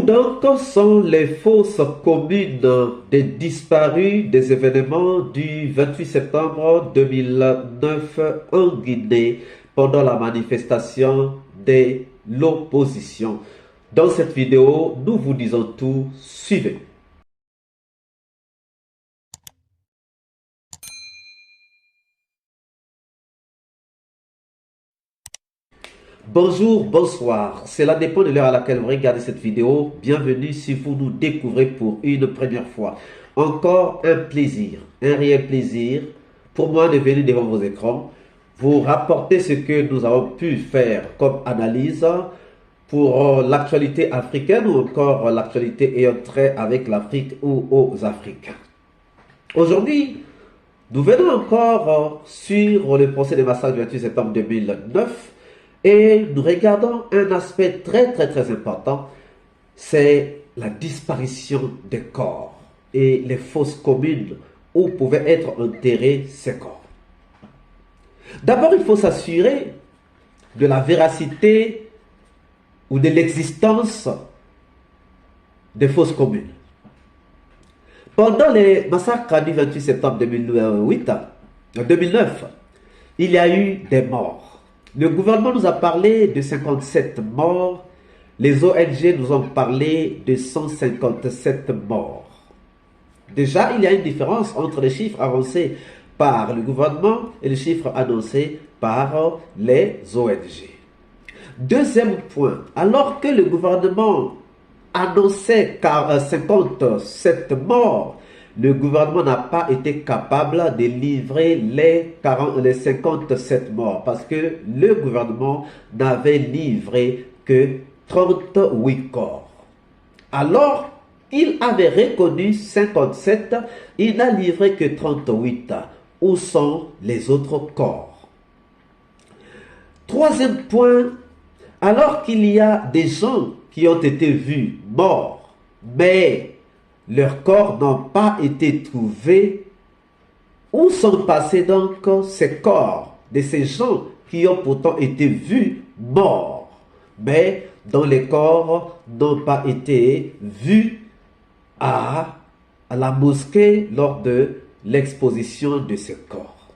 Où donc sont les fausses communes des disparus des événements du 28 septembre 2009 en Guinée pendant la manifestation de l'opposition? Dans cette vidéo, nous vous disons tout, suivez. Bonjour, bonsoir, cela dépend de l'heure à laquelle vous regardez cette vidéo. Bienvenue si vous nous découvrez pour une première fois. Encore un plaisir, un réel plaisir pour moi de venir devant vos écrans, vous rapporter ce que nous avons pu faire comme analyse pour l'actualité africaine ou encore l'actualité ayant trait avec l'Afrique ou aux Africains. Aujourd'hui, nous venons encore sur le procès des massacres du 28 septembre 2009 et nous regardons un aspect très important, c'est la disparition des corps et les fosses communes où pouvaient être enterrés ces corps. D'abord, il faut s'assurer de la véracité ou de l'existence des fosses communes. Pendant les massacres du 28 septembre 2009, il y a eu des morts. Le gouvernement nous a parlé de 57 morts. Les ONG nous ont parlé de 157 morts. Déjà, il y a une différence entre les chiffres avancés par le gouvernement et les chiffres annoncés par les ONG. Deuxième point, alors que le gouvernement annonçait 57 morts, le gouvernement n'a pas été capable de livrer les 57 morts parce que le gouvernement n'avait livré que 38 corps. Alors, il avait reconnu 57, il n'a livré que 38. Où sont les autres corps? Troisième point, alors qu'il y a des gens qui ont été vus morts, mais leurs corps n'ont pas été trouvés, où sont passés donc ces corps de ces gens qui ont pourtant été vus morts, mais dont les corps n'ont pas été vus à la mosquée lors de l'exposition de ces corps?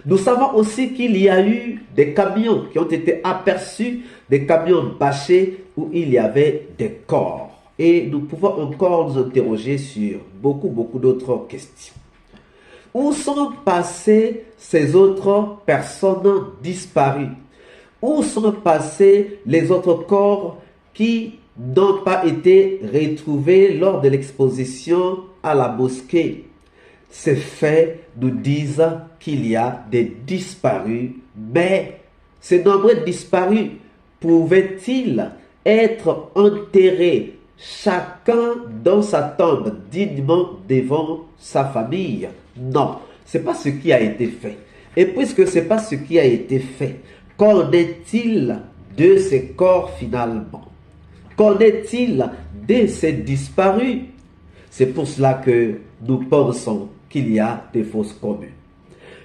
Nous savons aussi qu'il y a eu des camions qui ont été aperçus, des camions bâchés où il y avait des corps. Et nous pouvons encore nous interroger sur beaucoup d'autres questions. Où sont passées ces autres personnes disparues? Où sont passés les autres corps qui n'ont pas été retrouvés lors de l'exposition à la mosquée? Ces faits nous disent qu'il y a des disparus, mais ces nombreux disparus pouvaient-ils être enterrés chacun dans sa tombe dignement devant sa famille? Non, ce n'est pas ce qui a été fait. Et puisque ce n'est pas ce qui a été fait, qu'en est-il de ces corps finalement? Qu'en est-il de ces disparus? C'est pour cela que nous pensons qu'il y a des fosses communes.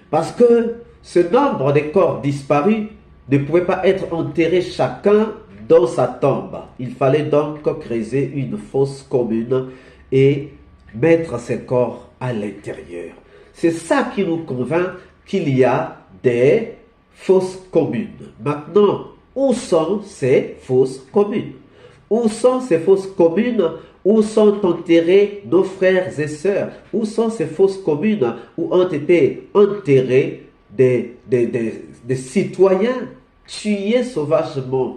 Parce que ce nombre de corps disparus ne pouvait pas être enterrés chacun dans sa tombe. Il fallait donc creuser une fosse commune et mettre ces corps à l'intérieur. C'est ça qui nous convainc qu'il y a des fosses communes. Maintenant, où sont ces fosses communes? Où sont ces fosses communes? Où sont enterrés nos frères et sœurs? Où sont ces fosses communes où ont été enterrés des citoyens tués sauvagement?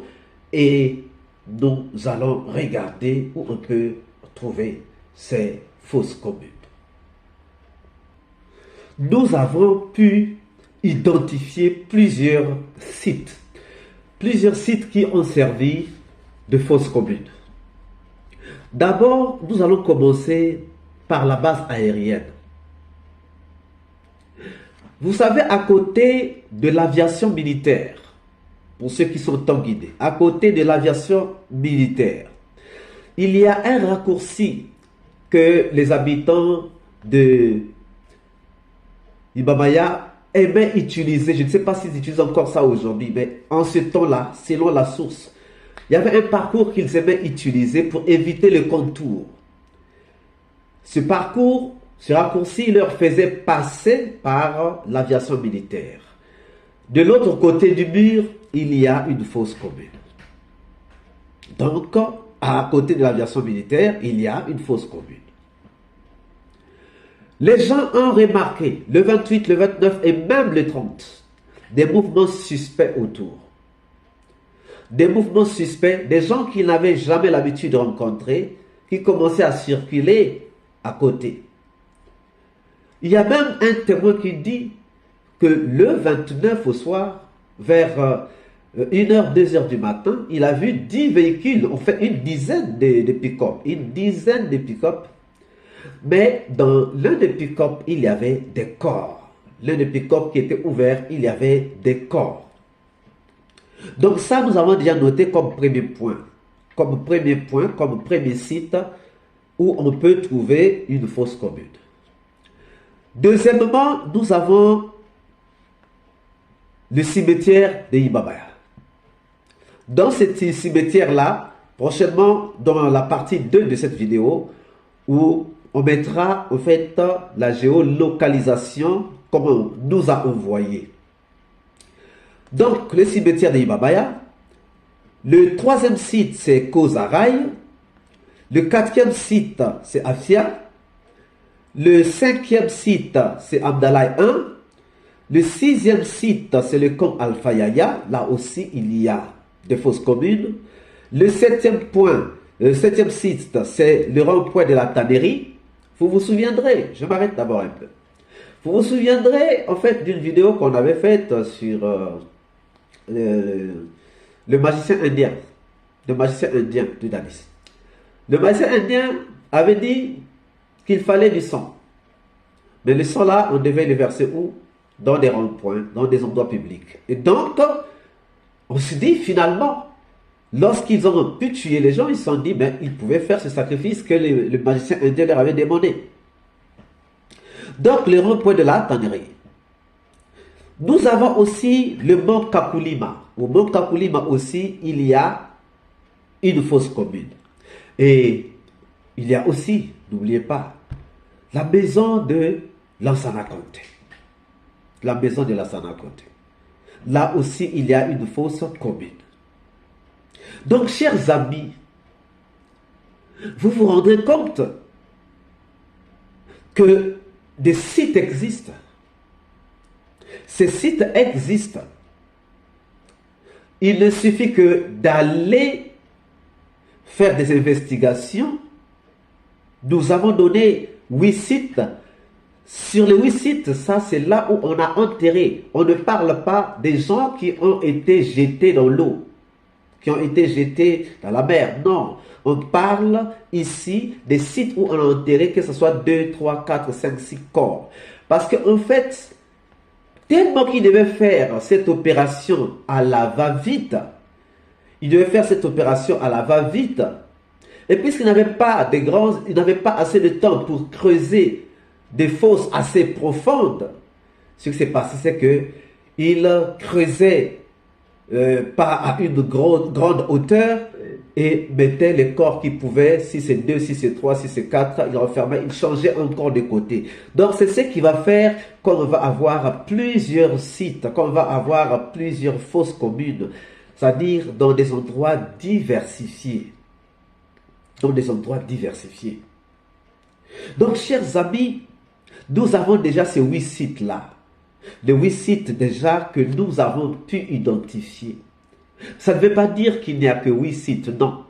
Et nous allons regarder où on peut trouver ces fosses communes. Nous avons pu identifier plusieurs sites qui ont servi de fosses communes. D'abord, nous allons commencer par la base aérienne. Vous savez, à côté de l'aviation militaire, pour ceux qui sont en Guinée, à côté de l'aviation militaire, il y a un raccourci que les habitants de Ibamaya aimaient utiliser. Je ne sais pas s'ils utilisent encore ça aujourd'hui, mais en ce temps-là, selon la source, Il y avait un parcours qu'ils aimaient utiliser pour éviter le contour. Ce parcours, ce raccourci leur faisait passer par l'aviation militaire. De l'autre côté du mur, il y a une fosse commune. Donc, à côté de l'aviation militaire, il y a une fosse commune. Les gens ont remarqué, le 28, le 29 et même le 30, des mouvements suspects autour. Des mouvements suspects, des gens qu'ils n'avaient jamais l'habitude de rencontrer, qui commençaient à circuler à côté. Il y a même un témoin qui dit que le 29 au soir, vers 1h, 2h du matin, il a vu 10 véhicules, en fait une dizaine de pick-up, mais dans l'un des pick-up, il y avait des corps. L'un des pick-up qui était ouvert, il y avait des corps. Donc ça, nous avons déjà noté comme premier point, comme premier site où on peut trouver une fosse commune. Deuxièmement, nous avons le cimetière de Ibabaya. Dans ce cimetière-là, prochainement dans la partie 2 de cette vidéo, où on mettra en fait la géolocalisation comme on nous a envoyé. Donc, le cimetière de Ibabaya. Le troisième site, c'est Kozaraï. Le quatrième site, c'est Afia. Le cinquième site, c'est Abdalaï 1. Le sixième site, c'est le camp Alfayaya. Là aussi, il y a des fosses communes. Le septième site, c'est le rond-point de la tannerie. Vous vous souviendrez, je m'arrête d'abord un peu. Vous vous souviendrez, en fait, d'une vidéo qu'on avait faite sur le magicien indien. Le magicien indien du Danis. Le magicien indien avait dit qu'il fallait du sang. Mais le sang là, on devait le verser où? Dans des ronds-points, dans des endroits publics. Et donc, on se dit finalement, lorsqu'ils ont pu tuer les gens, ils se sont dit, ben, ils pouvaient faire ce sacrifice que le magicien indien leur avait demandé. Donc, le rond-point de la tannerie. Nous avons aussi le mont Kakulima. Au mont Kakulima aussi, il y a une fosse commune. Et il y a aussi, n'oubliez pas, la maison de Lansana Conté. La maison de Lansana Conté. Là aussi, il y a une fosse commune. Donc, chers amis, vous vous rendrez compte que des sites existent. Ces sites existent. Il ne suffit que d'aller faire des investigations. Nous avons donné 8 sites. Sur les 8 sites, ça c'est là où on a enterré. On ne parle pas des gens qui ont été jetés dans l'eau, qui ont été jetés dans la mer. Non, on parle ici des sites où on a enterré, que ce soit 2, 3, 4, 5, 6 corps. Parce qu'en fait, tellement qu'il devait faire cette opération à la va-vite, il devait faire cette opération à la va-vite, et puisqu'il n'avait pas il n'avait pas assez de temps pour creuser des fosses assez profondes, ce qui s'est passé, c'est que il creusait pas à une grande hauteur et mettait les corps qu'il pouvait, si c'est 2, si c'est 3, si c'est 4, il refermait, il changeait encore de côté. Donc c'est ce qui va faire qu'on va avoir plusieurs sites, qu'on va avoir plusieurs fosses communes, c'est-à-dire dans des endroits diversifiés. Dans des endroits diversifiés. Donc chers amis, nous avons déjà ces 8 sites-là. Les 8 sites déjà que nous avons pu identifier. Ça ne veut pas dire qu'il n'y a que 8 sites, non.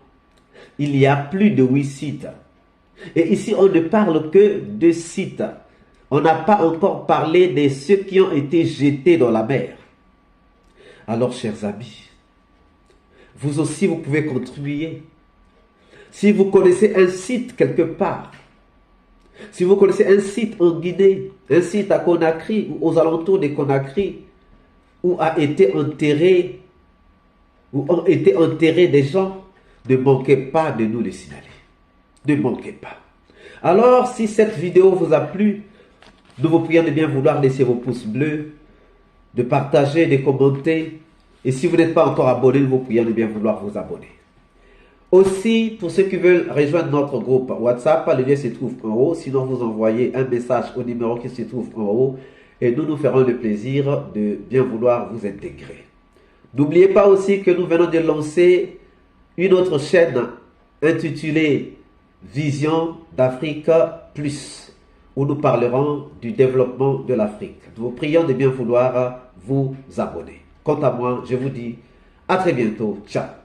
Il y a plus de 8 sites. Et ici, on ne parle que de sites. On n'a pas encore parlé de ceux qui ont été jetés dans la mer. Alors, chers amis, vous aussi, vous pouvez contribuer. Si vous connaissez un site quelque part, si vous connaissez un site en Guinée, un site à Conakry ou aux alentours de Conakry, où a été enterré, où ont été enterrés des gens, ne manquez pas de nous les signaler. Ne manquez pas. Alors, si cette vidéo vous a plu, nous vous prions de bien vouloir laisser vos pouces bleus, de partager, de commenter. Et si vous n'êtes pas encore abonné, nous vous prions de bien vouloir vous abonner. Aussi, pour ceux qui veulent rejoindre notre groupe WhatsApp, le lien se trouve en haut. Sinon, vous envoyez un message au numéro qui se trouve en haut et nous ferons le plaisir de bien vouloir vous intégrer. N'oubliez pas aussi que nous venons de lancer une autre chaîne intitulée Vision d'Afrique Plus, où nous parlerons du développement de l'Afrique. Nous vous prions de bien vouloir vous abonner. Quant à moi, je vous dis à très bientôt. Ciao.